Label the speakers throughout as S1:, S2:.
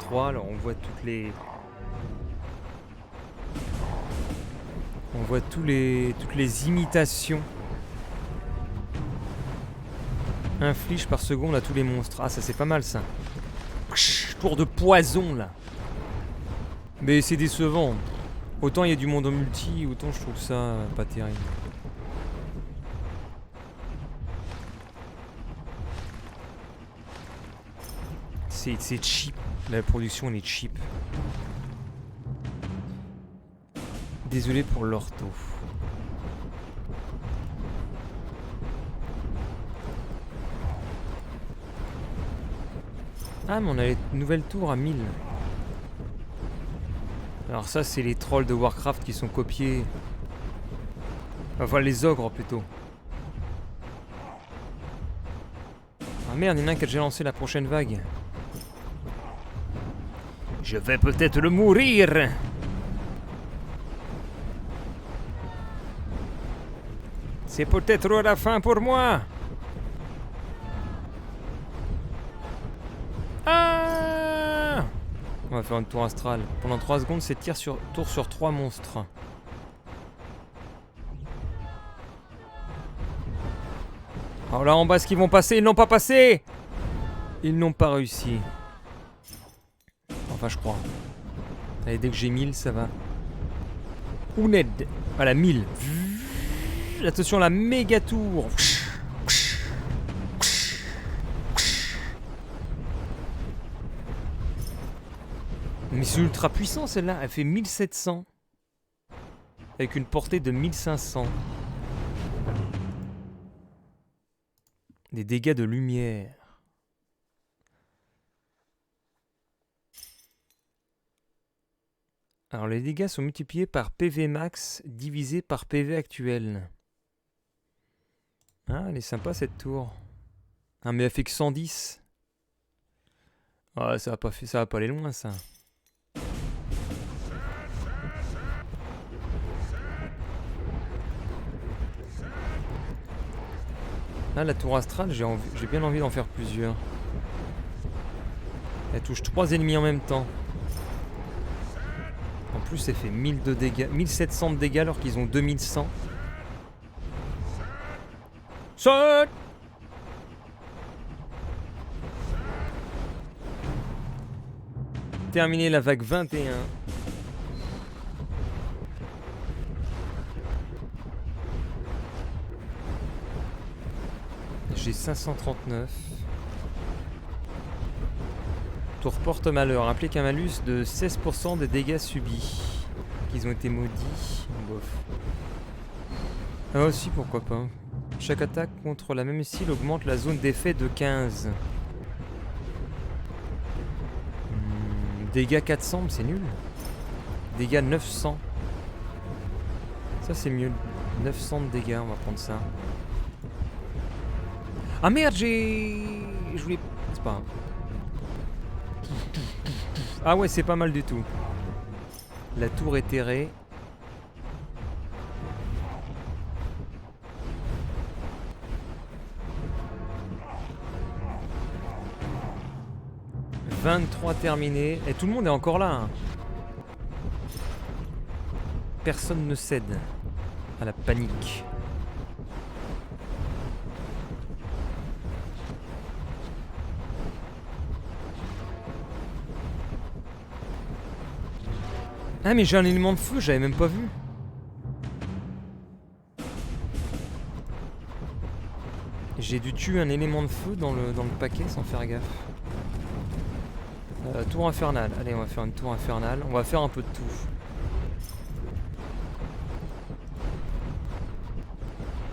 S1: 3. Alors on voit toutes les... On voit toutes les imitations inflige par seconde à tous les monstres. Ah, ça c'est pas mal ça. Tour de poison là. Mais c'est décevant. Autant il y a du monde en multi, autant je trouve ça pas terrible. C'est cheap. La production elle est cheap. Désolé pour l'ortho. Ah mais on a les nouvelles tours à 1000. Alors ça c'est les trolls de Warcraft qui sont copiés. Enfin les ogres plutôt. Ah merde, il y en a un qui a déjà lancé la prochaine vague. Je vais peut-être le mourir. C'est peut-être la fin pour moi. Ah! On va faire un tour astral. Pendant 3 secondes, c'est tour sur 3 monstres. Alors là en bas, est-ce qu'ils vont passer? Ils n'ont pas passé! Ils n'ont pas réussi. Enfin, je crois. Allez, dès que j'ai 1000, ça va. Ouned. Voilà, 1000. Attention, la méga tour. Mais c'est ultra puissant celle-là. Elle fait 1700. Avec une portée de 1500. Des dégâts de lumière. Alors les dégâts sont multipliés par PV max divisé par PV actuel. Ah, elle est sympa cette tour. Ah, mais elle fait que 110. Ah, ça va pas aller loin ça. Là, la tour astrale, j'ai bien envie d'en faire plusieurs. Elle touche 3 ennemis en même temps. En plus, elle fait 1000 de dégâts, 1700 de dégâts alors qu'ils ont 2100. Saute! Terminé la vague 21. J'ai 539. Tour porte-malheur implique un malus de 16% des dégâts subis. Qu'ils ont été maudits. Bof. Ah aussi, pourquoi pas. Chaque attaque contre la même cible augmente la zone d'effet de 15. Dégâts 400, c'est nul. Dégâts 900. Ça c'est mieux. 900 de dégâts, on va prendre ça. Ah merde, je voulais... C'est pas grave. Ah ouais, c'est pas mal du tout. La tour éthérée. « 23 terminé. Et tout le monde est encore là. Hein. Personne ne cède à la panique. Ah mais j'ai un élément de feu, j'avais même pas vu. J'ai dû tuer un élément de feu dans le paquet sans faire gaffe. Tour infernale. Allez, on va faire une tour infernale. On va faire un peu de tout.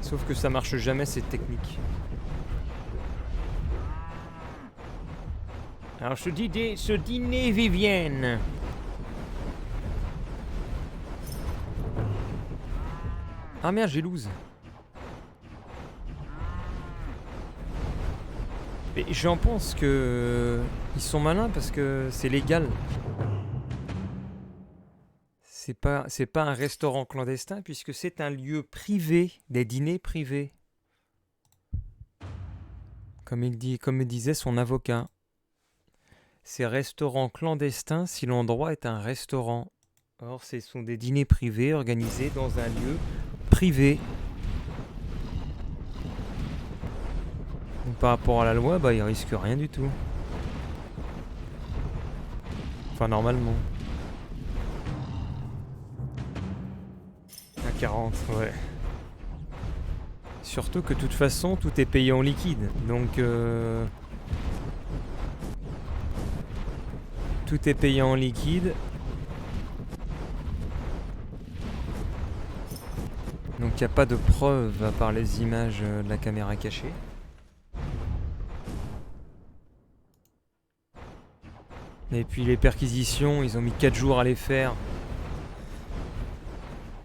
S1: Sauf que ça marche jamais cette technique. Alors ce dîner Vivienne. Ah merde, j'ai lose. Mais j'en pense que ils sont malins parce que c'est légal. C'est pas un restaurant clandestin puisque c'est un lieu privé, des dîners privés. Comme me disait son avocat. C'est restaurant clandestin si l'endroit est un restaurant. Or, ce sont des dîners privés organisés dans un lieu privé. Donc, par rapport à la loi, bah, ils risquent rien du tout. Enfin, normalement. À 40, ouais. Surtout que de toute façon, tout est payé en liquide. Donc, tout est payé en liquide. Donc, il n'y a pas de preuve à part les images de la caméra cachée. Et puis les perquisitions, ils ont mis 4 jours à les faire.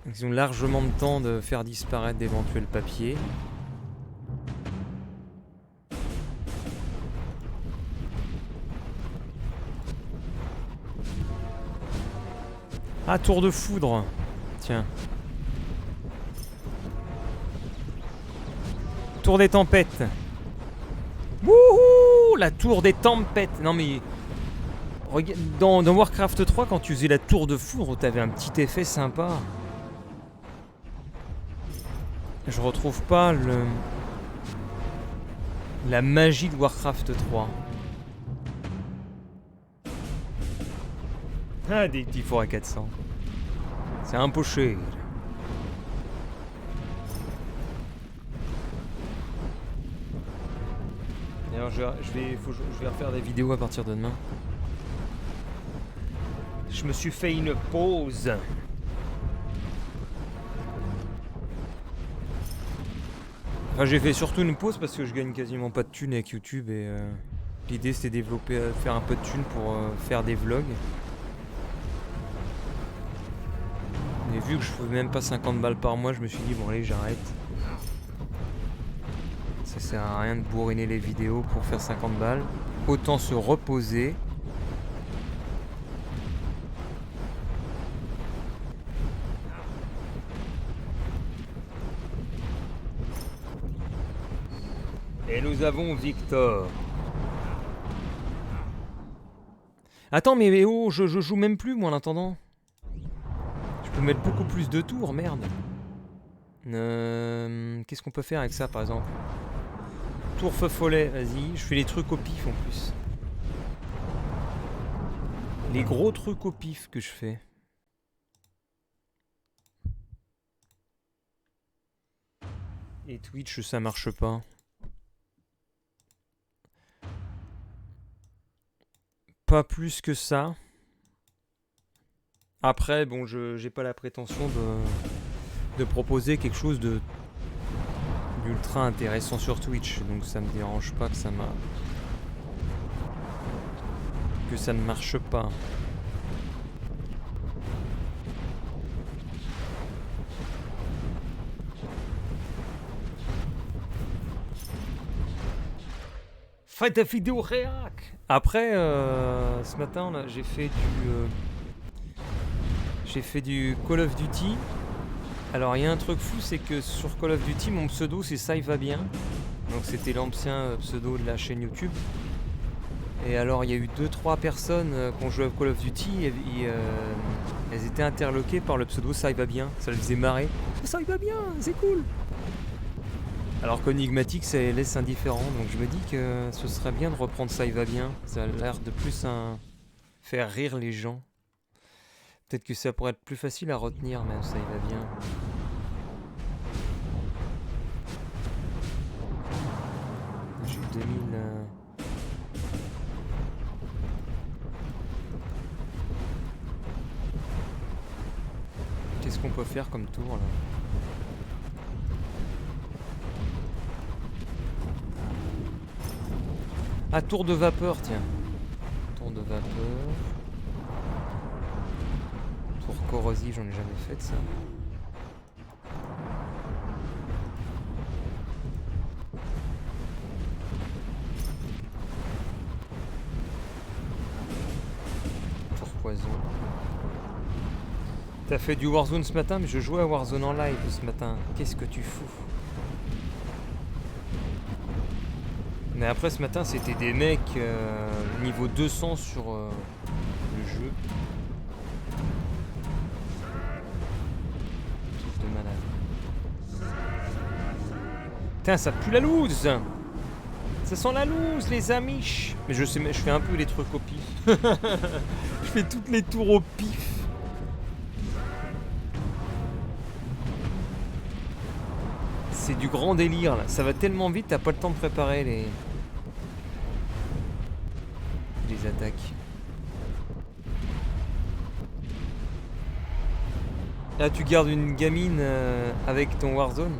S1: Ils ont largement de temps de faire disparaître d'éventuels papiers. Ah, tour de foudre. Tiens. Tour des tempêtes. Wouhou, la tour des tempêtes. Non mais... Dans Warcraft 3, quand tu faisais la tour de foudre, t'avais un petit effet sympa. Je retrouve pas la magie de Warcraft 3. Ah, des petits fours à 400. C'est un peu cher. D'ailleurs, je vais refaire des vidéos à partir de demain. Je me suis fait une pause. Enfin, j'ai fait surtout une pause parce que je gagne quasiment pas de thunes avec YouTube et l'idée c'était développer, faire un peu de thunes pour faire des vlogs. Et vu que je faisais même pas 50 balles par mois, je me suis dit bon allez j'arrête. Ça sert à rien de bourriner les vidéos pour faire 50 balles. Autant se reposer. Et nous avons Victor. Attends, mais oh, je joue même plus, moi, en attendant. Je peux mettre beaucoup plus de tours, merde. Qu'est-ce qu'on peut faire avec ça, par exemple? Tour feu follet, vas-y. Je fais les trucs au pif, en plus. Les gros trucs au pif que je fais. Et Twitch, ça marche pas. Pas plus que ça. Après, bon, j'ai pas la prétention de proposer quelque chose d'ultra intéressant sur Twitch, donc ça me dérange pas que ça ne marche pas. Faites des vidéos réac. Après, ce matin, j'ai fait du Call of Duty. Alors, il y a un truc fou, c'est que sur Call of Duty, mon pseudo, c'est Ça y va bien. Donc, c'était l'ancien pseudo de la chaîne YouTube. Et alors, il y a eu 2-3 personnes qui ont joué à Call of Duty et elles étaient interloquées par le pseudo Ça y va bien. Ça les faisait marrer. Ça y va bien, c'est cool. Alors qu'Enigmatic, ça les laisse indifférents. Donc je me dis que ce serait bien de reprendre Ça y va bien. Ça a l'air de plus faire rire les gens. Peut-être que ça pourrait être plus facile à retenir, même Ça y va bien. J'ai 2000... Qu'est-ce qu'on peut faire comme tour là? Ah, tour de vapeur, tiens. Tour de vapeur. Tour corrosif, j'en ai jamais fait de ça. Tour poison. T'as fait du Warzone ce matin, mais je jouais à Warzone en live ce matin. Qu'est-ce que tu fous? Mais après ce matin c'était des mecs niveau 200 sur le jeu. Truc de malade. Putain, ça pue la loose. Ça sent la loose, les amis. Mais je sais, je fais un peu les trucs au pif. Je fais toutes les tours au pif. C'est du grand délire là. Ça va tellement vite, t'as pas le temps de préparer les attaques. Là, tu gardes une gamine avec ton Warzone.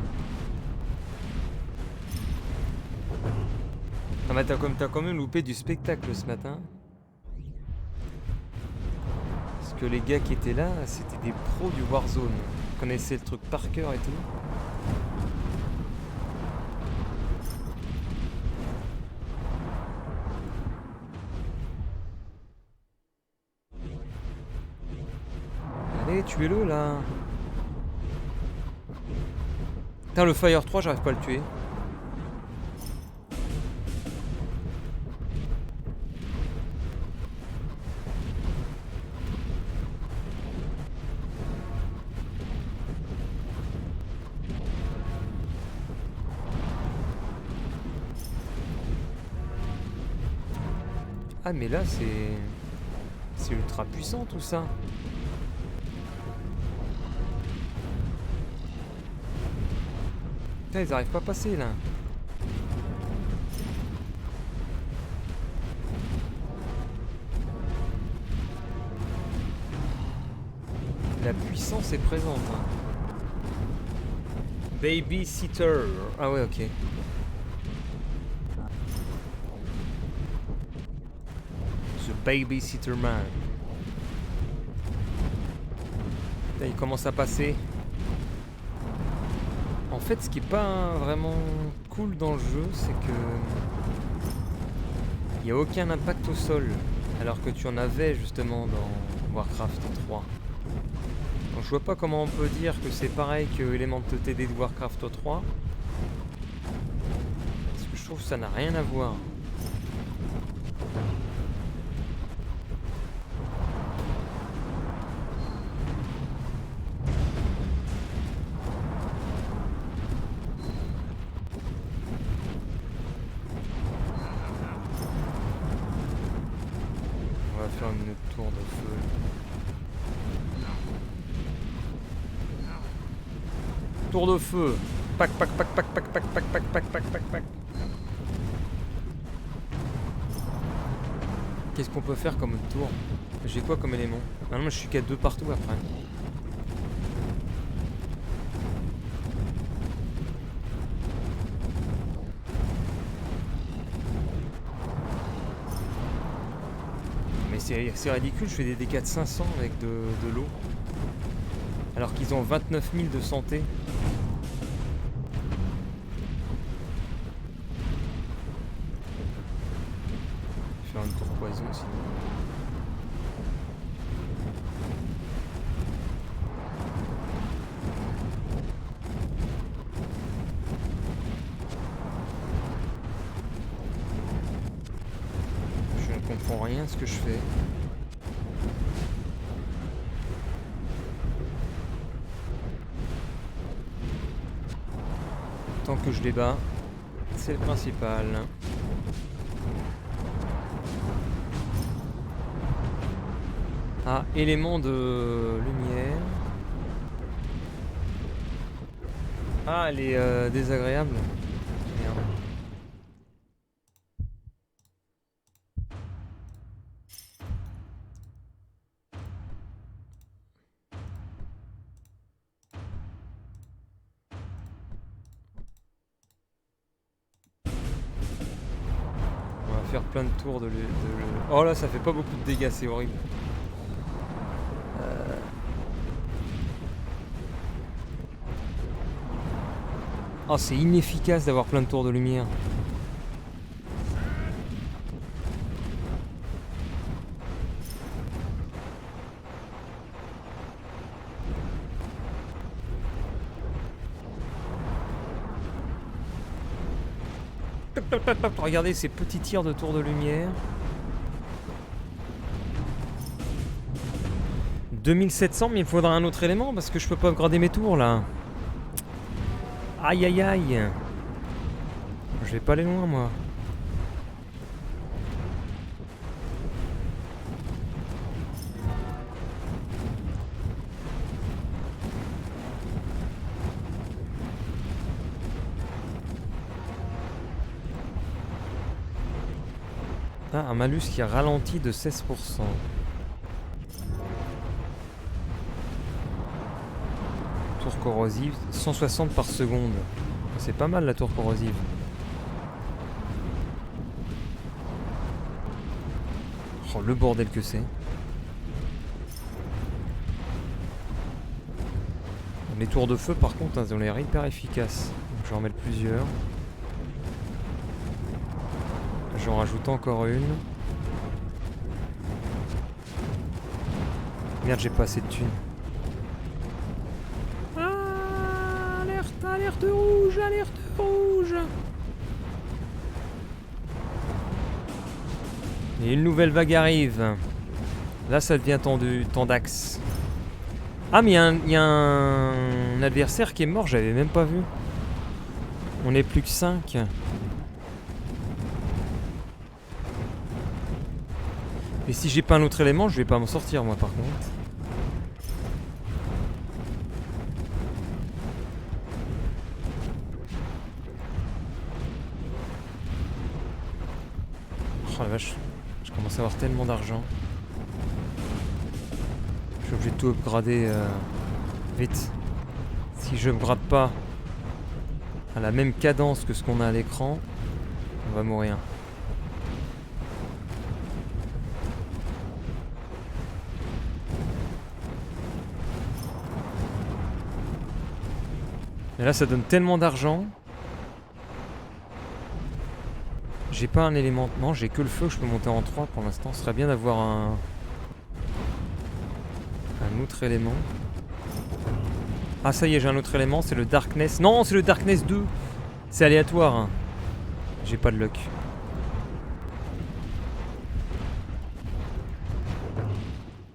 S1: Ah bah t'as quand même loupé du spectacle ce matin. Parce que les gars qui étaient là, c'était des pros du Warzone. Ils connaissaient le truc par cœur et tout. Allez, tuez-le là. Putain, le Fire 3, j'arrive pas à le tuer. Ah mais là c'est ultra puissant tout ça. Putain, ils arrivent pas à passer là. La puissance est présente. Hein. Babysitter. Ah ouais, ok. Babysitter man. Là, il commence à passer. En fait, ce qui est pas vraiment cool dans le jeu, c'est que il n'y a aucun impact au sol, alors que tu en avais justement dans Warcraft 3. Donc je vois pas comment on peut dire que c'est pareil que Element TD de Warcraft 3. Parce que je trouve que ça n'a rien à voir. Faire une tour de feu. Tour de feu. Pac pac pac pac pac pac pac pac pac pac pac pac. Qu'est-ce qu'on peut faire comme tour? J'ai quoi comme élément? Maintenant je suis qu'à 2 partout après. C'est ridicule, je fais des dégâts de 500 avec de l'eau. Alors qu'ils ont 29 000 de santé. Je vais faire une tour poison sinon. Je ne comprends rien à ce que je fais. Tant que je les bats, c'est le principal. Ah, élément de lumière. Ah, elle est désagréable. Merde. Faire plein de tours de. Oh là, ça fait pas beaucoup de dégâts, c'est horrible. Oh, c'est inefficace d'avoir plein de tours de lumière. Regardez ces petits tirs de tour de lumière. 2700, mais il me faudra un autre élément parce que je peux pas upgrader mes tours là. Aïe aïe aïe. Je vais pas aller loin moi. Ah, un malus qui ralentit de 16%. Tour corrosive, 160 par seconde. C'est pas mal la tour corrosive. Oh, le bordel que c'est. Les tours de feu par contre, elles ont l'air hyper efficaces. Donc je vais en mettre plusieurs. J'en rajoute encore une. Merde, j'ai pas assez de thunes. Ah, alerte, alerte rouge, alerte rouge. Et une nouvelle vague arrive. Là, ça devient tendu, tendax. Ah, mais il y a un adversaire qui est mort, j'avais même pas vu. On est plus que 5. Et si j'ai pas un autre élément, je vais pas m'en sortir moi par contre. Oh la vache, je commence à avoir tellement d'argent. Je suis obligé de tout upgrader vite. Si je upgrade pas à la même cadence que ce qu'on a à l'écran, on va mourir. Et là ça donne tellement d'argent. J'ai pas un élément. Non, j'ai que le feu que je peux monter en 3 pour l'instant. Ce serait bien d'avoir un autre élément. Ah ça y est, j'ai un autre élément, c'est le Darkness. Non, c'est le Darkness 2. C'est aléatoire. Hein. J'ai pas de luck.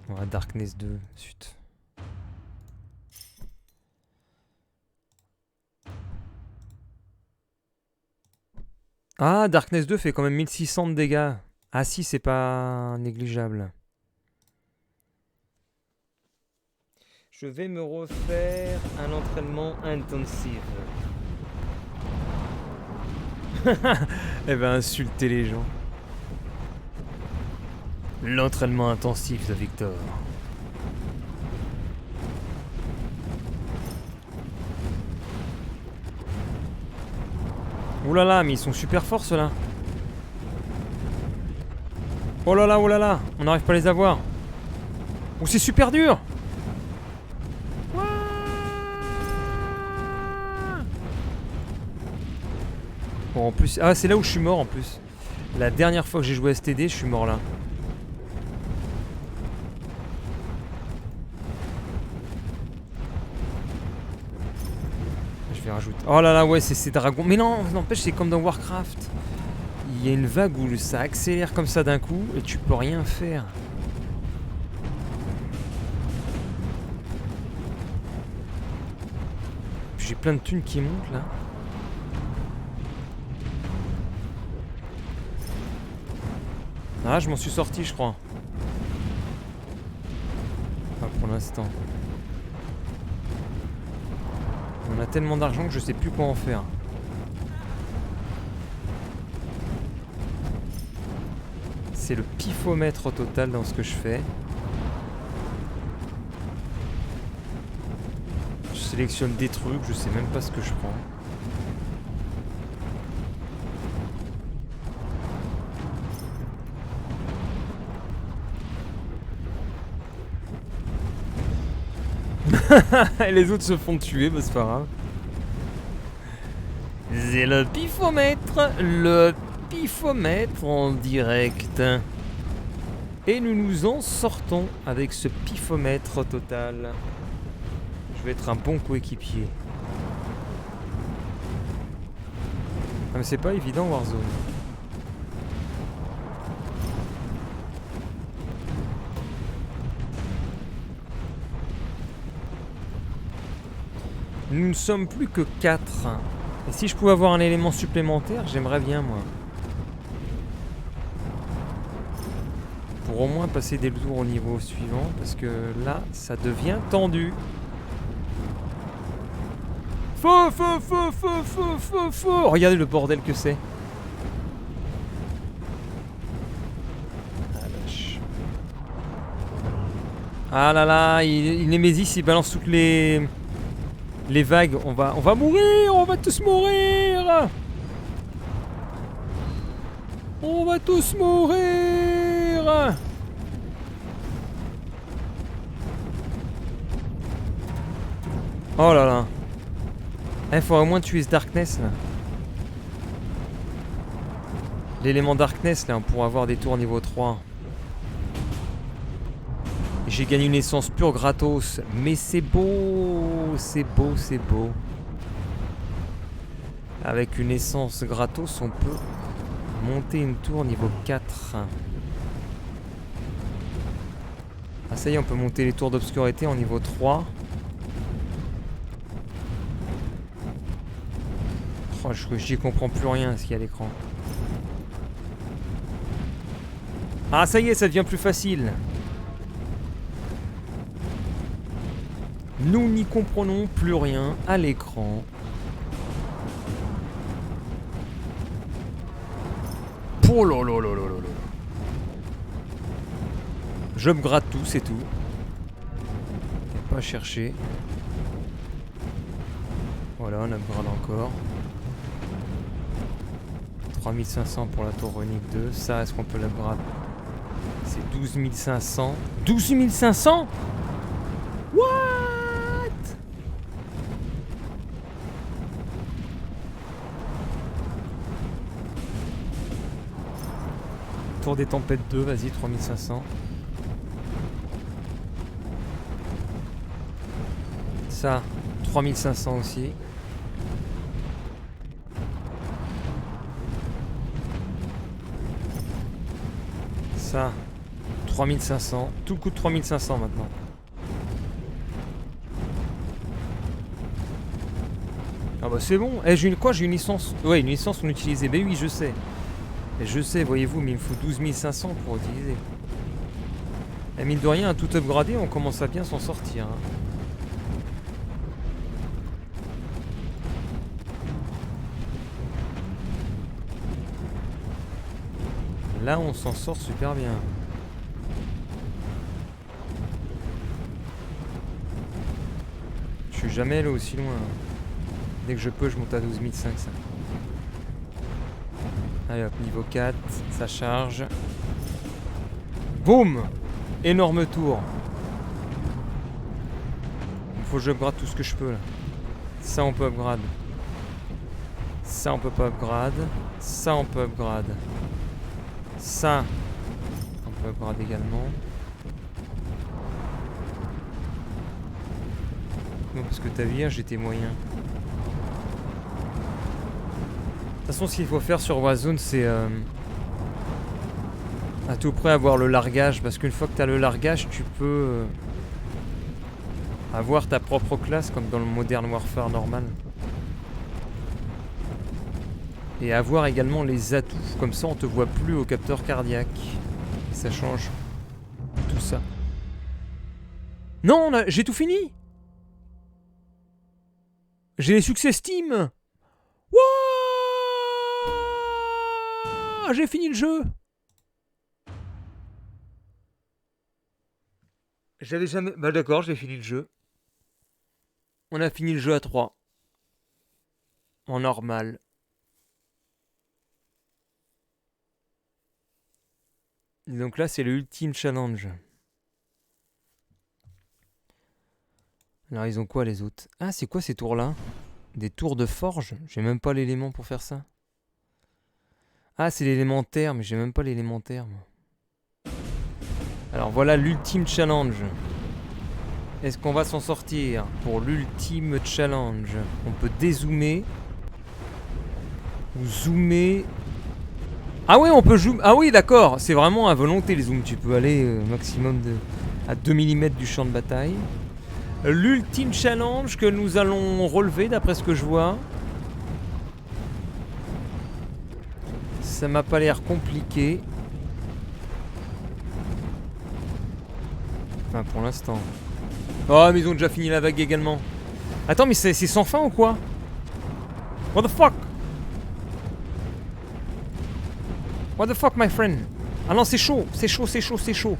S1: Ouais, Darkness 2, zut. Ah, Darkness 2 fait quand même 1600 de dégâts. Ah si, c'est pas négligeable. Je vais me refaire un entraînement intensif. Eh ben, insulter les gens. L'entraînement intensif de Victor. Ouh là là, mais ils sont super forts ceux-là. Oh là là, on n'arrive pas à les avoir. Oh, c'est super dur. Bon, en plus, ah, c'est là où je suis mort en plus. La dernière fois que j'ai joué à STD, je suis mort là. Je vais rajouter. Oh là là, ouais, c'est ces dragons. Mais non, n'empêche, c'est comme dans Warcraft. Il y a une vague où ça accélère comme ça d'un coup et tu peux rien faire. J'ai plein de thunes qui montent là. Ah, je m'en suis sorti, je crois. Pas pour l'instant. On a tellement d'argent que je sais plus quoi en faire. C'est le pifomètre au total dans ce que je fais. Je sélectionne des trucs, je sais même pas ce que je prends. Et les autres se font tuer, bah c'est pas grave. C'est le pifomètre en direct. Et nous nous en sortons avec ce pifomètre au total. Je vais être un bon coéquipier. Ah, mais c'est pas évident Warzone. Nous ne sommes plus que 4. Et si je pouvais avoir un élément supplémentaire, j'aimerais bien moi. Pour au moins passer des tours au niveau suivant, parce que là, ça devient tendu. Feu, feu, feu, feu, feu, feu, feu. Regardez le bordel que c'est. Ah, vache. Ah là là, il Némésis, il balance toutes les vagues. On va mourir, on va tous mourir. On va tous mourir. Oh là là. Il faudrait au moins tuer ce Darkness là. L'élément Darkness là, pour avoir des tours niveau 3. J'ai gagné une essence pure gratos. Mais c'est beau. C'est beau, c'est beau. Avec une essence gratos, on peut monter une tour niveau 4. Ah ça y est, on peut monter les tours d'obscurité en niveau 3. Oh, j'y comprends plus rien à ce qu'il y a à l'écran. Ah ça y est, ça devient plus facile. Nous n'y comprenons plus rien à l'écran. Oh là là là là là là. Je me gratte tout, c'est tout. Pas chercher. Voilà, on upgrade encore. 3500 pour la tour Runic 2. Ça, est-ce qu'on peut l'upgrade? C'est 12500. 12500? What? Tour des tempêtes 2, vas-y, 3500. Ça, 3500 aussi. Ça, 3500. Tout coûte 3500 maintenant. Ah bah c'est bon. Eh, j'ai une licence. Ouais, une licence non utilisée. Ben oui, je sais. Et je sais, voyez-vous, mais il me faut 12500 pour utiliser. Et mine de rien, à tout upgrader, on commence à bien s'en sortir. Hein. Là, on s'en sort super bien. Je suis jamais allé aussi loin. Dès que je peux, je monte à 12500. Allez hop, niveau 4, ça charge. Boum! Énorme tour. Il faut que je upgrade tout ce que je peux là. Ça on peut upgrade. Ça on peut pas upgrade. Ça on peut upgrade. Ça on peut upgrade également. Non parce que t'as vu hier j'étais moyen. De toute façon, ce qu'il faut faire sur Warzone, c'est à tout près avoir le largage. Parce qu'une fois que tu as le largage, tu peux avoir ta propre classe, comme dans le Modern Warfare normal. Et avoir également les atouts. Comme ça, on te voit plus au capteur cardiaque. Et ça change tout ça. Non, j'ai tout fini. J'ai les succès Steam. Wouah! J'ai fini le jeu. J'avais jamais... Bah d'accord, j'ai fini le jeu. On a fini le jeu à 3. En normal. Et donc là, c'est le Ultime Challenge. Alors, ils ont quoi les autres? Ah, c'est quoi ces tours-là? Des tours de forge? J'ai même pas l'élément pour faire ça. Ah, c'est l'élémentaire, mais j'ai même pas l'élémentaire, moi. Alors voilà l'Ultime Challenge. Est-ce qu'on va s'en sortir pour l'Ultime Challenge? On peut dézoomer. Ou zoomer. Ah ouais, on peut zoomer. Ah oui, d'accord. C'est vraiment à volonté les zooms. Tu peux aller maximum à 2 mm du champ de bataille. L'ultime challenge que nous allons relever d'après ce que je vois. Ça m'a pas l'air compliqué. Enfin, pour l'instant. Oh, mais ils ont déjà fini la vague également. Attends, mais c'est sans fin ou quoi? What the fuck? What the fuck, my friend? Ah non, c'est chaud, c'est chaud, c'est chaud, c'est chaud.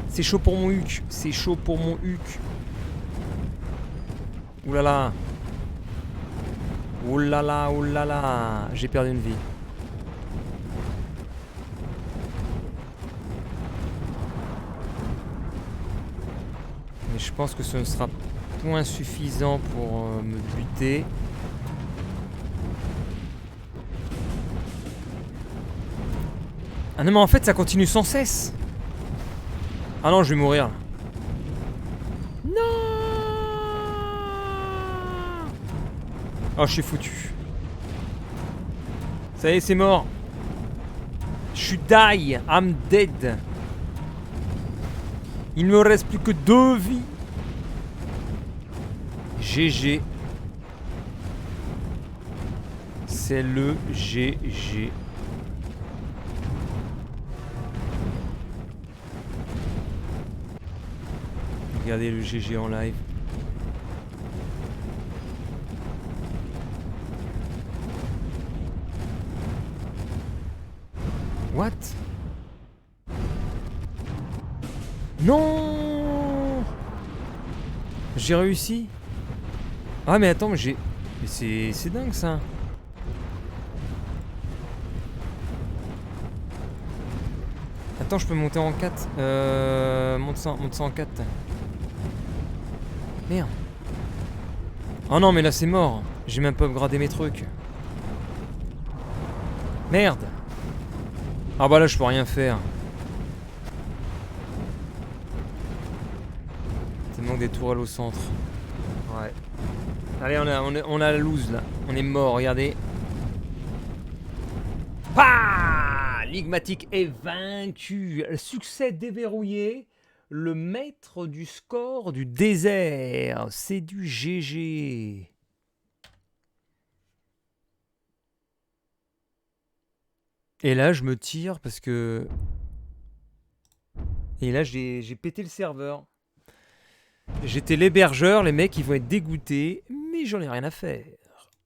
S1: C'est chaud pour mon huc, c'est chaud pour mon huc. Oulala. Oulala, oulala. J'ai perdu une vie. Mais je pense que ce ne sera point suffisant pour me buter. Ah non mais en fait ça continue sans cesse. Ah non, je vais mourir. Non. Oh, je suis foutu. Ça y est, c'est mort. Je suis die. I'm dead. Il ne me reste plus que 2 vies. GG. C'est le GG. Regardez le GG en live. What? Non! J'ai réussi. Ah mais attends, mais j'ai... Mais c'est dingue ça. Attends, je peux monter en 4. Monte ça en 4. Merde. Oh non, mais là c'est mort. J'ai même pas upgradé mes trucs. Merde. Ah bah là je peux rien faire. Tellement des tourelles au centre. Ouais. Allez, on a la loose là. On est mort, regardez. Ah, Ligmatic est vaincu. Succès déverrouillé. Le maître du score du désert. C'est du GG. Et là, je me tire parce que... Et là, j'ai pété le serveur. J'étais l'hébergeur, les mecs, ils vont être dégoûtés. Mais j'en ai rien à faire.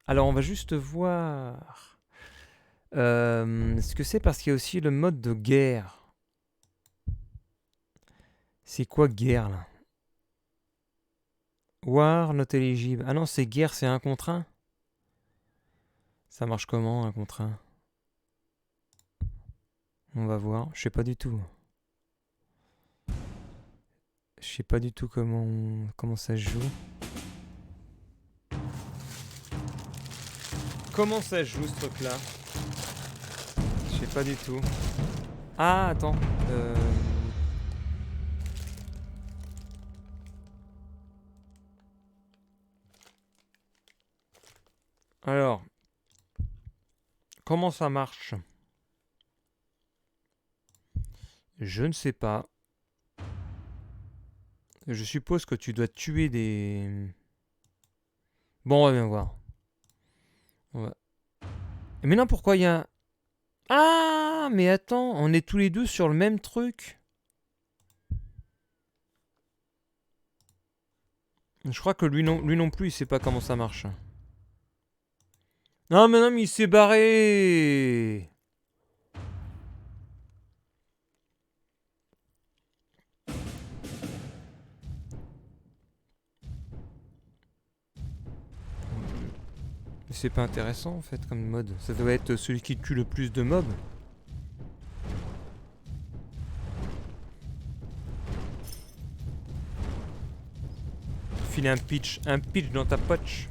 S1: Alors, on va juste voir... ce que c'est parce qu'il y a aussi le mode de guerre. C'est quoi guerre, là? War, not eligible. Ah non, c'est guerre, c'est 1 contre 1. Ça marche comment, 1 contre 1? On va voir. Je sais pas du tout. Je sais pas du tout comment ça se joue. Comment ça se joue ce truc là? Je sais pas du tout. Ah attends. Alors. Comment ça marche? Je ne sais pas. Je suppose que tu dois tuer des... Bon, on va bien voir. Mais non, pourquoi il y a... Ah, mais attends, on est tous les deux sur le même truc. Je crois que lui non plus, il sait pas comment ça marche. Non, mais il s'est barré. C'est pas intéressant en fait comme mode. Ça doit être celui qui tue le plus de mobs. Filer un pitch dans ta poche.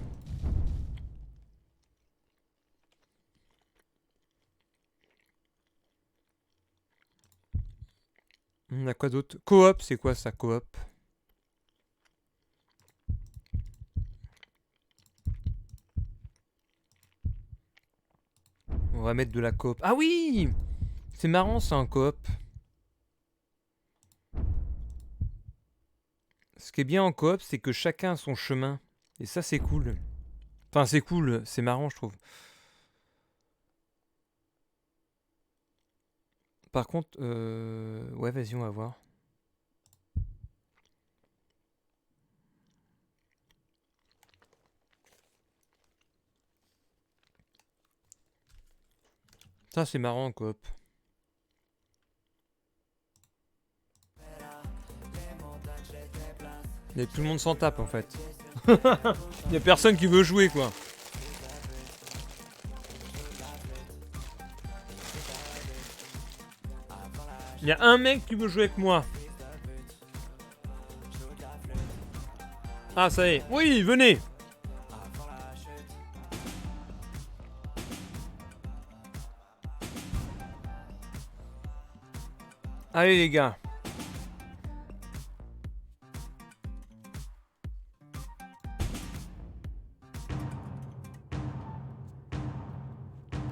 S1: On a quoi d'autre? Coop, c'est quoi ça, coop? va mettre de la coop. Ah oui! C'est marrant ça en coop. Ce qui est bien en coop, c'est que chacun a son chemin. Et ça, c'est cool. Enfin, c'est cool, c'est marrant, je trouve. Par contre, ouais, vas-y, on va voir. Ça, c'est marrant en coop. Et tout le monde s'en tape en fait. Il y a personne qui veut jouer quoi. Il y a un mec qui veut jouer avec moi. Ah ça y est. Oui, venez. Allez les gars.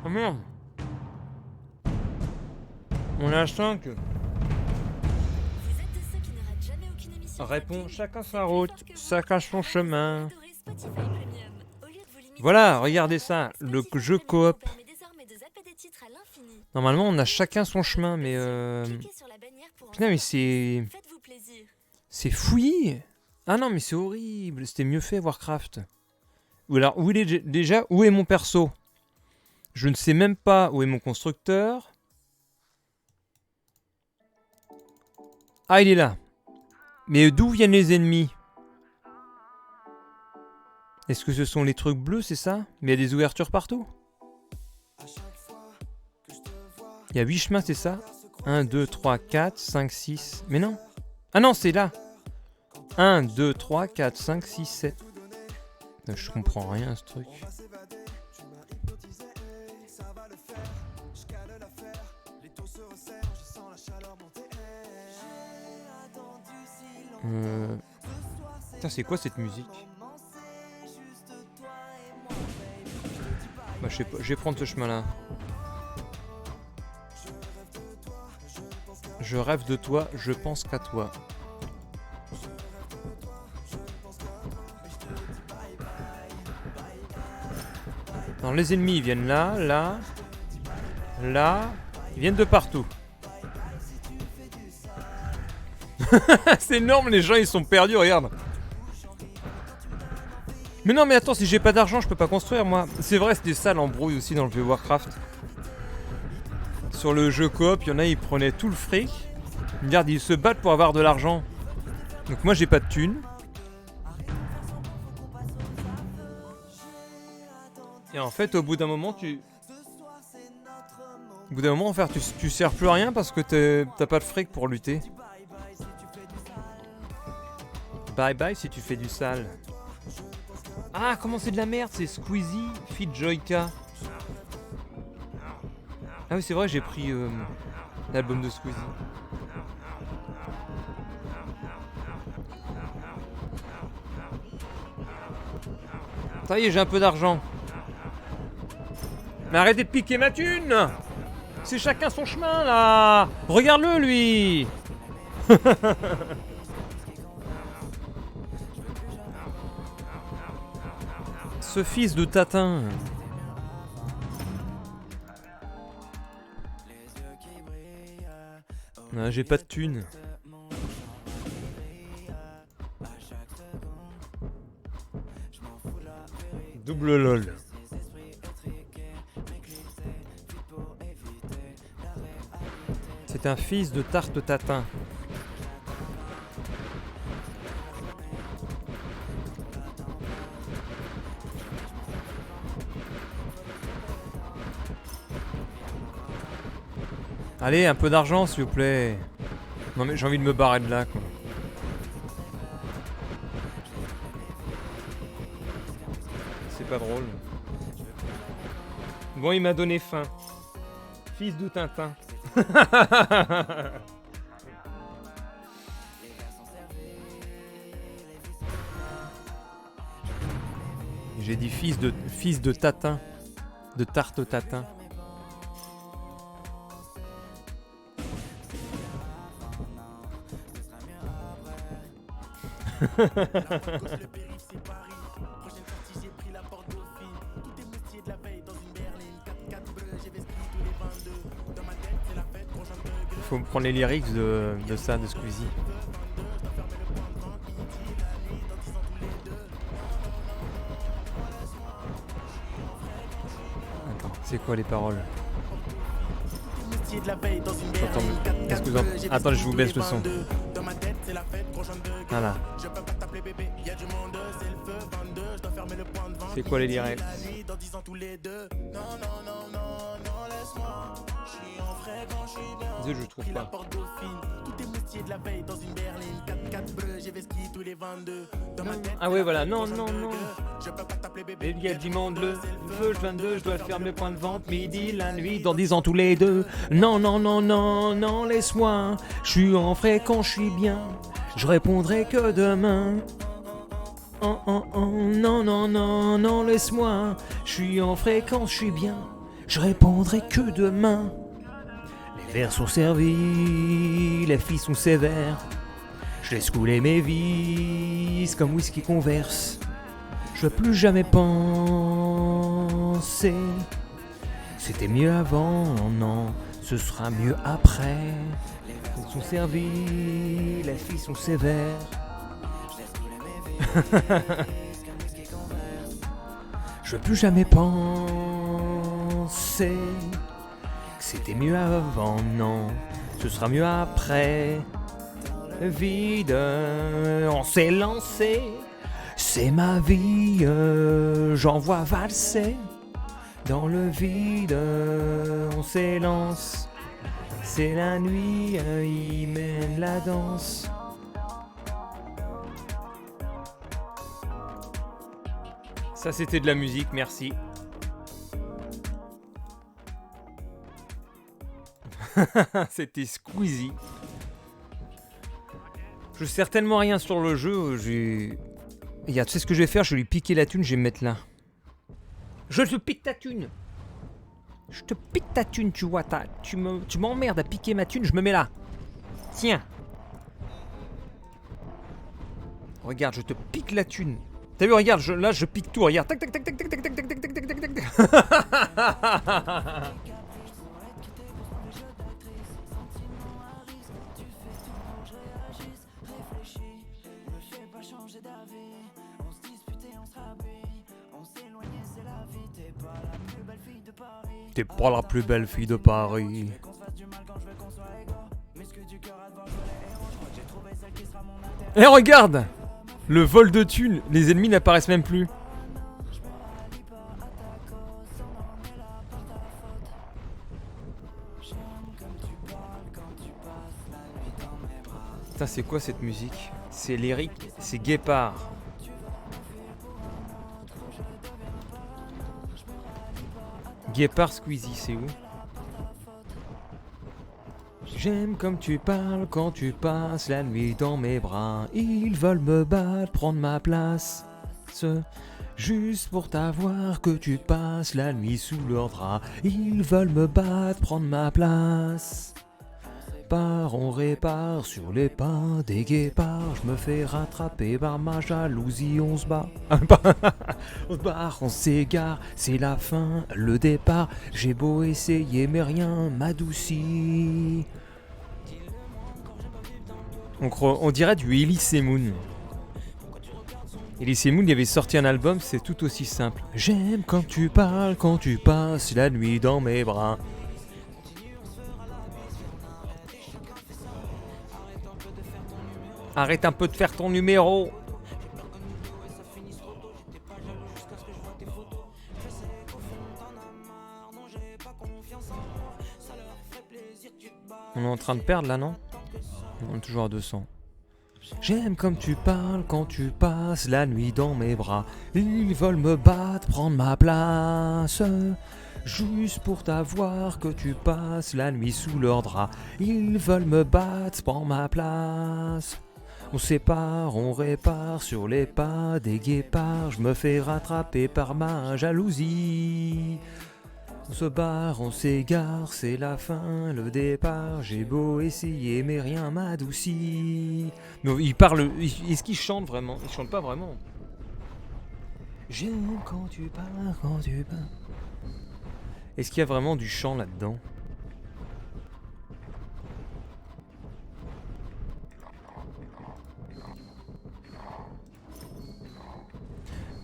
S1: Oh merde. On est à 5. Réponds, chacun sa route, chacun son chemin. Voilà, regardez ça, le jeu coop. Normalement, on a chacun son chemin, mais putain, mais c'est... C'est fouillis. Ah non, mais c'est horrible, c'était mieux fait Warcraft. Ou alors, où il est déjà, où est mon perso? Je ne sais même pas où est mon constructeur. Ah, il est là. Mais d'où viennent les ennemis? Est-ce que ce sont les trucs bleus, c'est ça? Mais il y a des ouvertures partout. Il y a 8 chemins, c'est ça? 1, 2, 3, 4, 5, 6... Mais non. Ah non, c'est là. 1, 2, 3, 4, 5, 6, 7... Je comprends rien à ce truc. Putain, c'est quoi cette musique? Bah, je sais pas, je vais prendre ce chemin-là. Je rêve de toi, je pense qu'à toi. Non, les ennemis ils viennent là, là, là. Ils viennent de partout. C'est énorme, les gens ils sont perdus, regarde. Mais non, mais attends, si j'ai pas d'argent, je peux pas construire moi. C'est vrai, c'était ça l'embrouille aussi dans le vieux Warcraft. Sur le jeu coop, il y en a, ils prenaient tout le fric. Regarde, ils se battent pour avoir de l'argent. Donc moi, j'ai pas de thunes. Et en fait, au bout d'un moment, Au bout d'un moment, en fait, tu sers plus à rien parce que t'as pas de fric pour lutter. Bye bye si tu fais du sale. Ah, comment c'est de la merde, c'est Squeezie feat Joyka. Ah oui, c'est vrai, j'ai pris l'album de Squeezie. Ça y est, j'ai un peu d'argent. Mais arrêtez de piquer ma thune! C'est chacun son chemin, là! Regarde-le, lui! Ce fils de tatin. Ah, j'ai pas de thunes. Double lol. C'est un fils de tarte tatin. Allez, un peu d'argent s'il vous plaît. Non mais j'ai envie de me barrer de là quoi. C'est pas drôle. Bon, il m'a donné faim. Fils de Tintin. J'ai dit fils de tatin. De tarte tatin. Faut me prendre les lyrics de ça, de Squeezie. Attends, c'est quoi les paroles? Est-ce que vous en... Attends, je vous baisse le son. Voilà. C'est quoi les lyrics? Je trouve pas. Ah ouais, voilà, non. Il y a du monde, le feu, 22, je dois faire mes points de vente, midi, la nuit, dans 10 ans tous les deux. Non, laisse-moi, je suis en frais quand je suis bien, je répondrai que demain. Non, laisse-moi, je suis en fréquence, je suis bien, je répondrai que demain. Les verres sont servis, les filles sont sévères, je laisse couler mes vis comme whisky converse. Je veux plus jamais penser, c'était mieux avant, non, ce sera mieux après. Ils sont servis, les filles sont sévères. Je veux plus jamais penser que c'était mieux avant, non, ce sera mieux après. Vide, on s'est lancé, c'est ma vie, j'envoie valser. Dans le vide, on s'élance, c'est la nuit, il mène la danse. Ça c'était de la musique, merci. C'était Squeezie. Je sers tellement rien sur le jeu, Regarde, tu sais ce que je vais faire? Je vais lui piquer la thune, je vais me mettre là. Je te pique ta thune. Je te pique ta thune, tu vois. Tu m'emmerdes à piquer ma thune, je me mets là. Tiens. Regarde, je te pique la thune. T'as vu, regarde, là je pique tout, regarde. Tac, tac, tac, tac, tac, tac, tac, tac, tac, tac, tac, tac. T'es pas la plus belle fille de Paris. Eh regarde! Le vol de thunes, les ennemis n'apparaissent même plus. Putain, c'est quoi cette musique? C'est lyrique, c'est Guépard. Guépard Squeezie, c'est où? J'aime comme tu parles quand tu passes la nuit dans mes bras. Ils veulent me battre, prendre ma place. Juste pour t'avoir que tu passes la nuit sous leurs draps. Ils veulent me battre, prendre ma place. On répare sur les pas des guépards. Je me fais rattraper par ma jalousie. On se bat, on se barre, on s'égare. C'est la fin, le départ. J'ai beau essayer mais rien m'adoucit. On dirait du Elise Moon. Elise Moon, il avait sorti un album, c'est tout aussi simple. J'aime quand tu parles, quand tu passes la nuit dans mes bras. Arrête un peu de faire ton numéro. On est en train de perdre là, non? On est toujours à 200. J'aime comme tu parles quand tu passes la nuit dans mes bras. Ils veulent me battre, prendre ma place. Juste pour t'avoir que tu passes la nuit sous leurs draps. Ils veulent me battre, prendre ma place. On sépare, on répare sur les pas des guépards. Je me fais rattraper par ma jalousie. On se barre, on s'égare, c'est la fin, le départ. J'ai beau essayer, mais rien m'adoucit. Mais il parle. Est-ce qu'il chante vraiment? Il chante pas vraiment. J'aime quand tu pars, quand tu pars. Est-ce qu'il y a vraiment du chant là-dedans?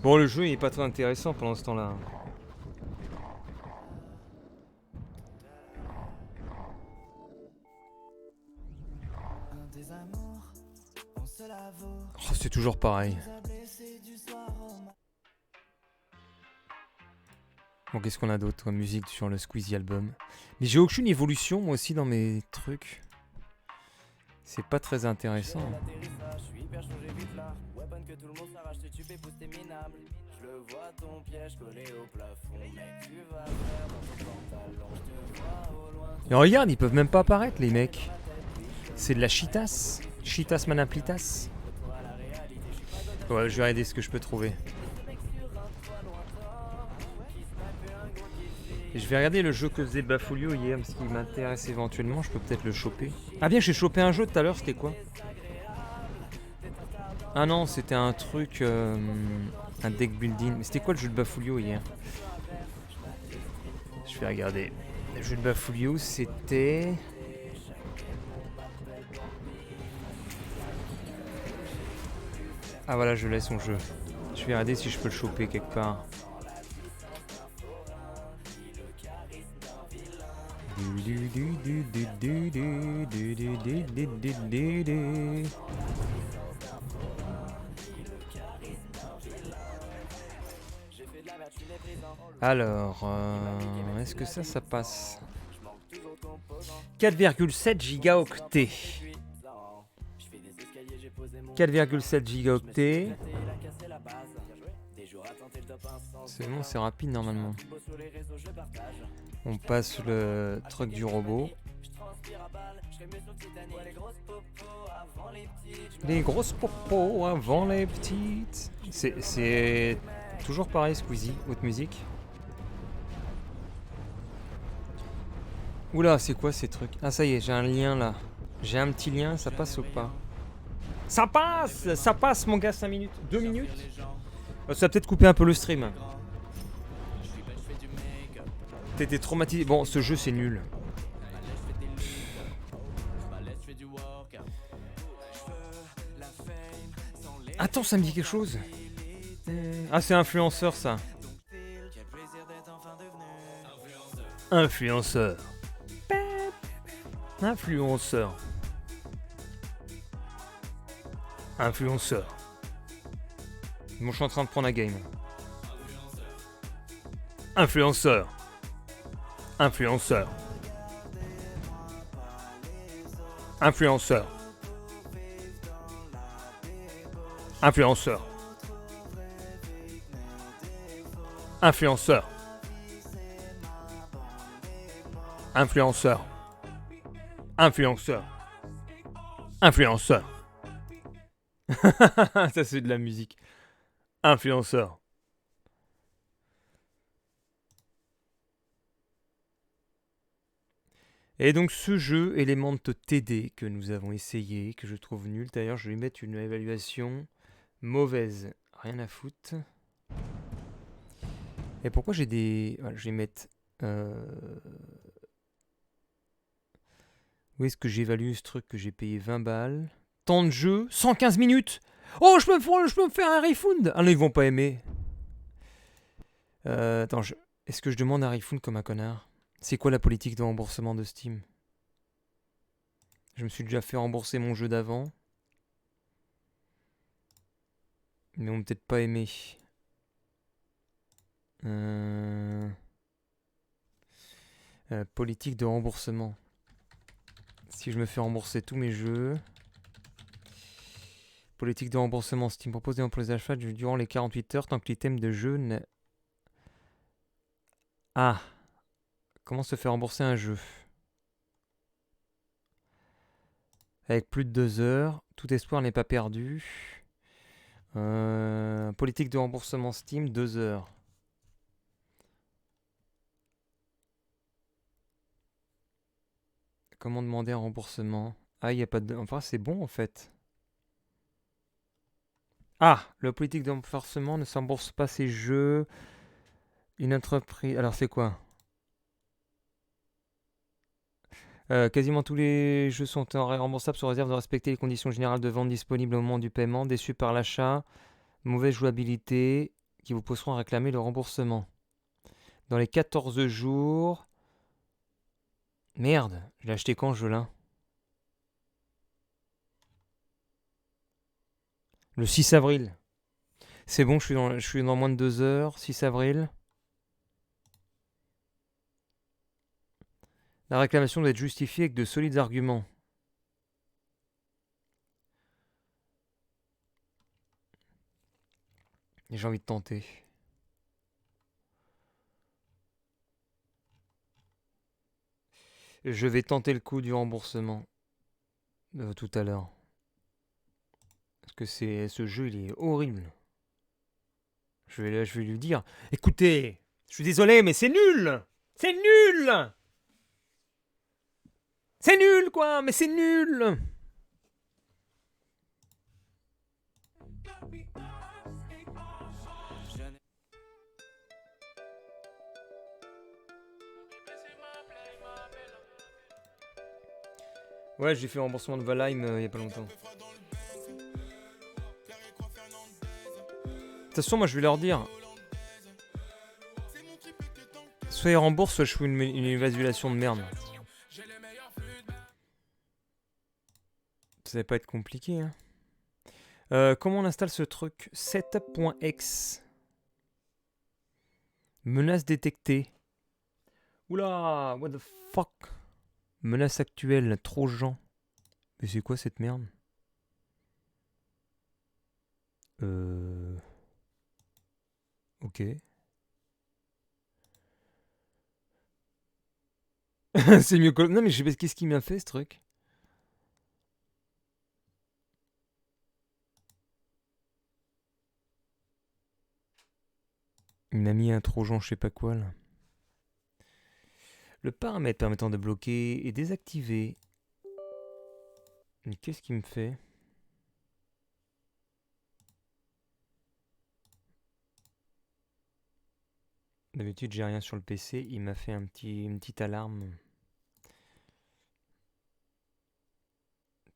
S1: Bon, le jeu il est pas très intéressant pendant ce temps-là. Oh, c'est toujours pareil. Bon, qu'est-ce qu'on a d'autre comme musique sur le Squeezie album? Mais j'ai aucune évolution moi aussi dans mes trucs. C'est pas très intéressant. Et regarde, ils peuvent même pas apparaître les mecs. C'est de la chitas. Chitas manaplitas. Ouais, je vais regarder ce que je peux trouver. Et je vais regarder le jeu que faisait Bafoulio hier, parce qu'il m'intéresse éventuellement, je peux peut-être le choper. Ah bien, j'ai chopé un jeu tout à l'heure, c'était quoi? Ah non, c'était un truc, un deck building. Mais c'était quoi le jeu de Bafoulio hier? Je vais regarder. Le jeu de Bafoulio, c'était... Ah voilà, je l'ai son jeu. Je vais regarder si je peux le choper quelque part. Alors, est-ce que ça passe? 4,7 gigaoctets. 4,7 gigaoctets. C'est bon, c'est rapide normalement. On passe le truc du robot. Les grosses popos avant les petites. C'est toujours pareil, Squeezie, haute musique. Oula, c'est quoi ces trucs? Ah ça y est, j'ai un lien là. J'ai un petit lien, ça passe ou pas? Ça passe mon gars, 5 minutes. 2 minutes. Ça va peut-être couper un peu le stream. T'étais traumatisé. Bon, ce jeu c'est nul. Attends, ça me dit quelque chose. Ah, c'est influenceur ça. Influenceur. Influenceur. Influenceur. Bon, je suis en train de prendre la game. Influenceur. Influenceur. Influenceur. Influenceur. Influenceur. Influenceur. Influenceur. Influenceur. Ça c'est de la musique. Influenceur. Et donc ce jeu Element TD que nous avons essayé, que je trouve nul. D'ailleurs je vais mettre une évaluation mauvaise. Rien à foutre. Et pourquoi j'ai des... Voilà, je vais mettre... Où est-ce que j'évalue ce truc que j'ai payé 20 balles? Temps de jeu, 115 minutes. Oh, je peux me faire un refund. Ah non, ils vont pas aimer. Attends, est-ce que je demande un refund comme un connard? C'est quoi la politique de remboursement de Steam? Je me suis déjà fait rembourser mon jeu d'avant. Mais ils vont peut-être pas aimer. Politique de remboursement. Si je me fais rembourser tous mes jeux. Politique de remboursement. Steam propose des pour les achats durant les 48 heures tant que l'item de jeu n'est... Ah. Comment se faire rembourser un jeu? Avec plus de 2 heures. Tout espoir n'est pas perdu. Politique de remboursement Steam, 2 heures. Comment demander un remboursement? Ah, il n'y a pas de... Enfin, c'est bon en fait. Ah, le politique de renforcement ne s'embourse pas ses jeux. Une entreprise... Alors c'est quoi? Quasiment tous les jeux sont remboursables sous réserve de respecter les conditions générales de vente disponibles au moment du paiement. Déçu par l'achat, mauvaise jouabilité, qui vous pousseront à réclamer le remboursement. Dans les 14 jours... Merde, je l'ai acheté quand ce jeu-là? Le 6 avril. C'est bon, je suis dans moins de 2 heures. 6 avril. La réclamation doit être justifiée avec de solides arguments. Et j'ai envie de tenter. Je vais tenter le coup du remboursement tout à l'heure. Parce que ce jeu, il est horrible. Je vais lui dire, écoutez, je suis désolé, mais c'est nul. C'est nul. C'est nul, quoi, mais c'est nul. Ouais, j'ai fait le remboursement de Valheim il y a pas longtemps. De toute façon, moi, je vais leur dire. Soit ils remboursent, soit je fais une évaluation de merde. Ça va pas être compliqué, hein. Comment on installe ce truc? Setup.x. Menace détectée. Oula, what the fuck? Menace actuelle, Trojan. Mais c'est quoi cette merde? Ok. C'est mieux que... Non mais je sais pas qu'est-ce qu'il m'a fait ce truc. Il m'a mis un Trojan je sais pas quoi là. Le paramètre permettant de bloquer est désactivé. Mais qu'est-ce qu'il me fait? D'habitude j'ai rien sur le PC, il m'a fait une petite alarme.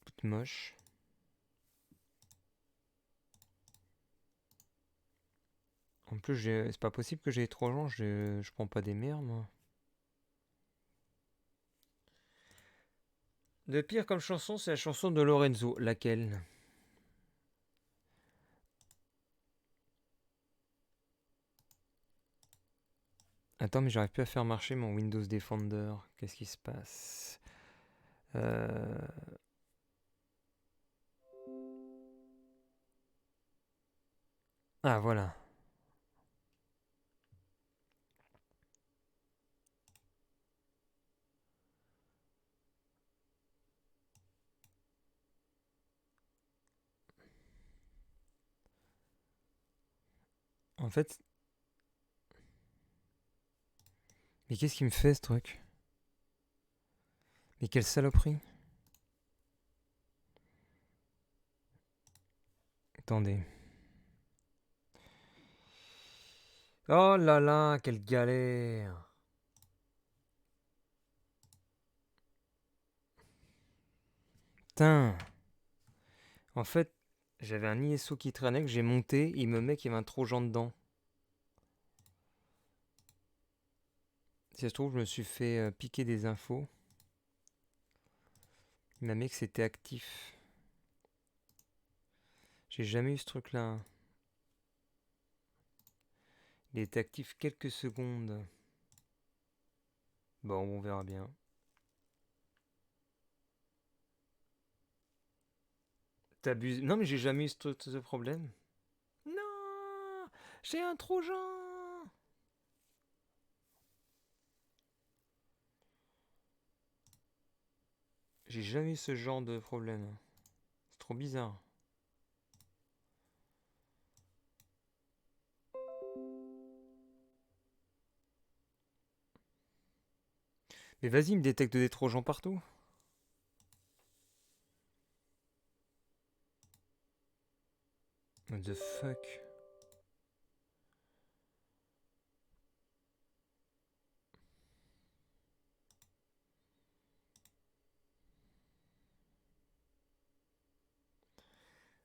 S1: Toute moche. En plus c'est pas possible que j'ai Trojan, je prends pas des merdes moi. Le pire comme chanson, c'est la chanson de Lorenzo. Laquelle? Attends, mais j'arrive plus à faire marcher mon Windows Defender. Qu'est-ce qui se passe? Ah, voilà. En fait... Mais qu'est-ce qui me fait ce truc? Mais quelle saloperie! Attendez. Oh là là, quelle galère! Putain! En fait, j'avais un ISO qui traînait que j'ai monté, il me met qu'il y avait un Trojan dedans. Si ça se trouve, je me suis fait piquer des infos. Il m'a mis que c'était actif. J'ai jamais eu ce truc-là. Il était actif quelques secondes. Bon, on verra bien. T'abuses. Non, mais j'ai jamais eu ce problème. Non! J'ai un Trojan! J'ai jamais eu ce genre de problème. C'est trop bizarre. Mais vas-y, il me détecte des Trojans partout. What the fuck?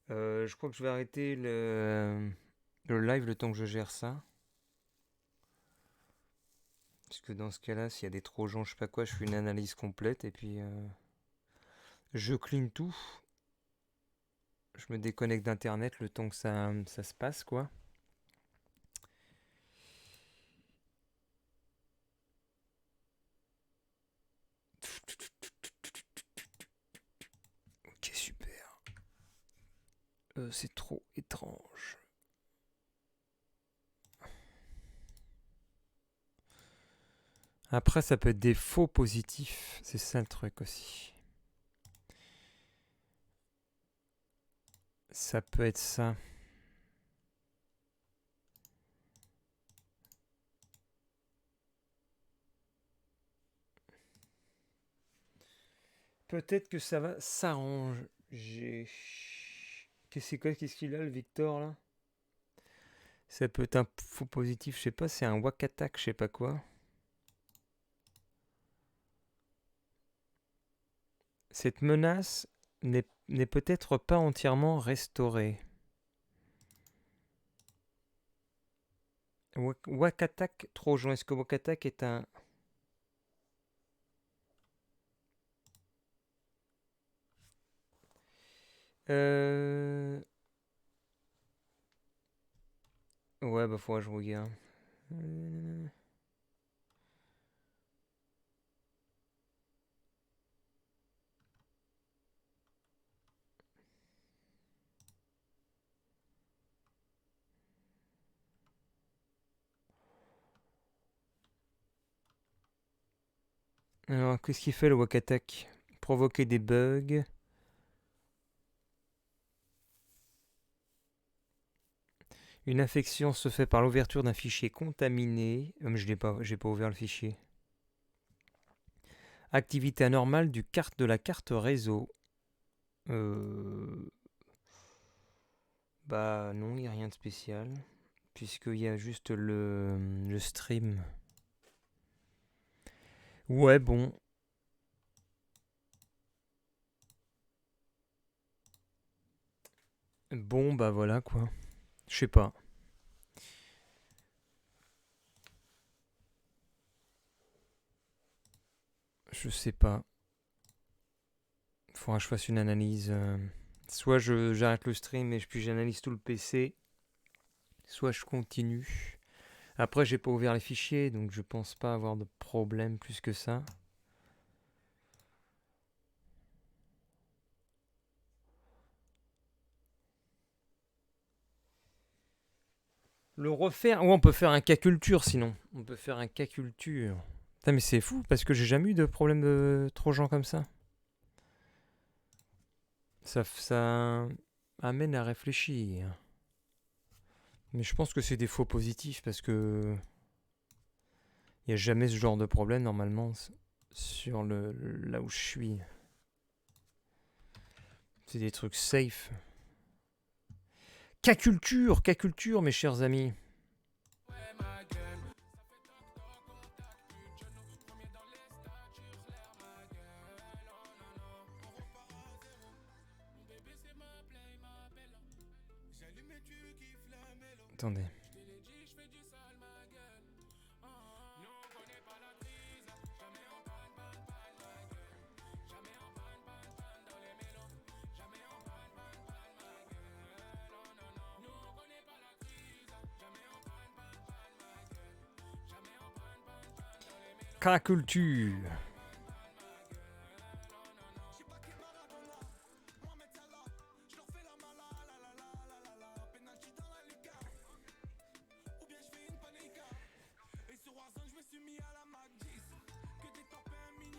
S1: Je crois que je vais arrêter le live le temps que je gère ça. Parce que dans ce cas-là, s'il y a des trojans, je sais pas quoi, je fais une analyse complète et puis je clean tout. Je me déconnecte d'internet le temps que ça se passe, quoi. Ok, super. C'est trop étrange. Après, ça peut être des faux positifs. C'est ça le truc aussi. Ça peut être ça. Peut-être que ça va s'arranger. Qu'est-ce qu'il a, le Victor, là? Ça peut être un faux positif, je sais pas, c'est un Wakatak, je sais pas quoi. Cette menace n'est peut-être pas entièrement restaurée. Wakatak Trojan, est-ce que Wakatak est un... Ouais, bah faudra que je regarde. Alors, qu'est-ce qu'il fait le Wakatak? Provoquer des bugs. Une infection se fait par l'ouverture d'un fichier contaminé. Mais j'ai pas ouvert le fichier. Activité anormale de la carte réseau. Bah non, il n'y a rien de spécial. Puisqu'il y a juste le stream. Ouais, bon. Bon, bah voilà quoi. Je sais pas. Je sais pas. Faudra que je fasse une analyse. Soit j'arrête le stream et puis j'analyse tout le PC. Soit je continue. Après, j'ai pas ouvert les fichiers, donc je pense pas avoir de problème plus que ça. Le refaire. Ou on peut faire un cas culture sinon. On peut faire un cas culture. Putain, mais c'est fou parce que j'ai jamais eu de problème de trojan comme ça. Ça amène à réfléchir. Mais je pense que c'est des faux positifs parce que il n'y a jamais ce genre de problème normalement sur là où je suis. C'est des trucs safe. K-culture, mes chers amis. Attendez. K-culture.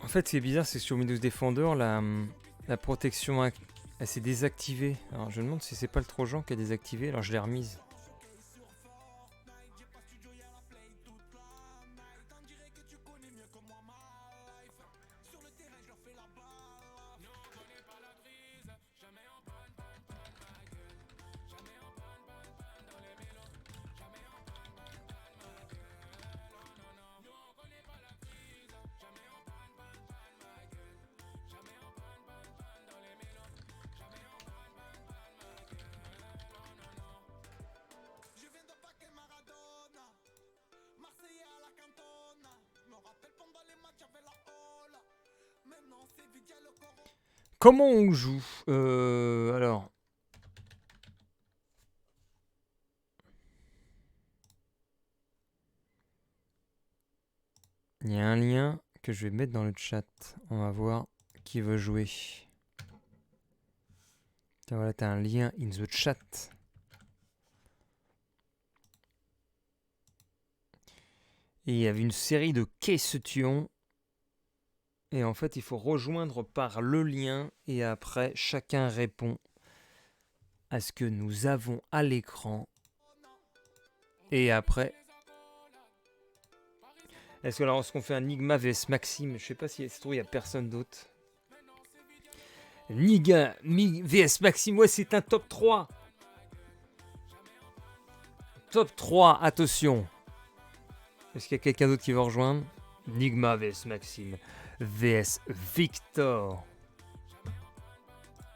S1: En fait, ce qui est bizarre, c'est que sur Windows Defender, la protection elle s'est désactivée. Alors, je me demande si c'est pas le Trojan qui a désactivé. Alors, je l'ai remise. Comment on joue alors. Il y a un lien que je vais mettre dans le chat. On va voir qui veut jouer. Tiens, voilà, t'as un lien in the chat. Et il y avait une série de questions. Et en fait, il faut rejoindre par le lien. Et après, chacun répond à ce que nous avons à l'écran. Et après... Est-ce que alors, qu'on fait un Nigma vs Maxime? Je sais pas si il y a personne d'autre. Nigma vs Maxime, ouais, c'est un top 3. Top 3, attention. Est-ce qu'il y a quelqu'un d'autre qui veut rejoindre? Nigma vs Maxime vs Victor.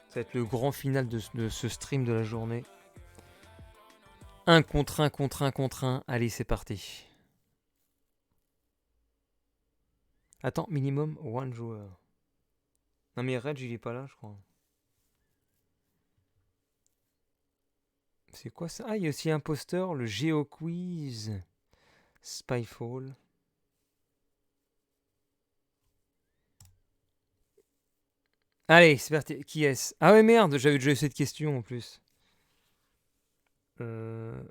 S1: Ça va être le grand final de ce stream de la journée. 1 contre 1 contre 1 contre 1. Allez, c'est parti. Attends, minimum 1 joueur. Non mais Reg, il est pas là, je crois. C'est quoi ça? Ah, il y a aussi un poster, le GeoQuiz. Spyfall. Allez, c'est parti. Qui est-ce? Ah ouais, merde, j'avais déjà eu cette question en plus. Je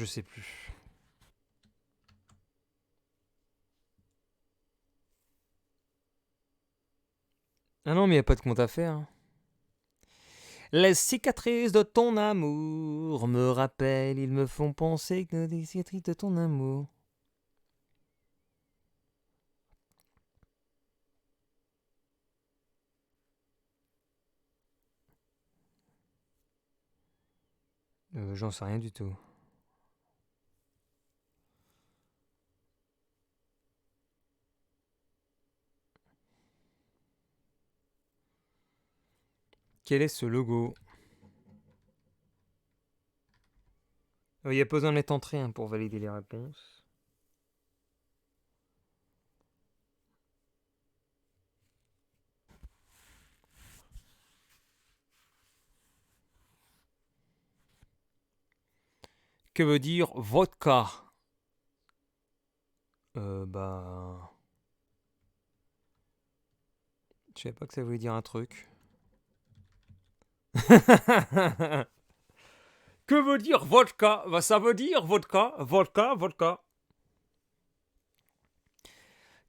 S1: sais plus. Ah non, mais il n'y a pas de compte à faire. Hein. Les cicatrices de ton amour me rappellent, ils me font penser que les cicatrices de ton amour. J'en sais rien du tout. Quel est ce logo? Il n'y a pas besoin d'être entré hein, pour valider les réponses. Que veut dire vodka? Bah... Je savais pas que ça voulait dire un truc. Que veut dire vodka? Bah, ça veut dire vodka, vodka, vodka.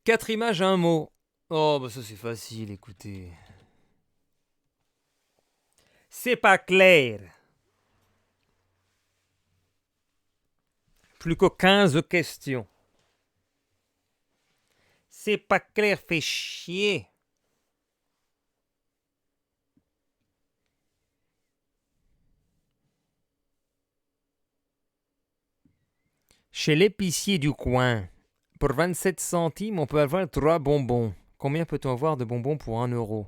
S1: 4 images, un mot. Oh, bah ça c'est facile, écoutez. C'est pas clair. Plus que 15 questions. C'est pas clair, fait chier. Chez l'épicier du coin, pour 27 centimes, on peut avoir 3 bonbons. Combien peut-on avoir de bonbons pour 1 euro?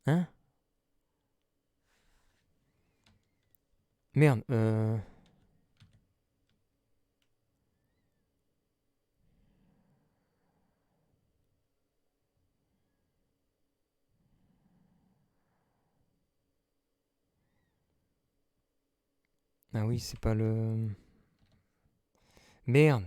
S1: Hein? Merde, Ah oui, c'est pas le... Merde.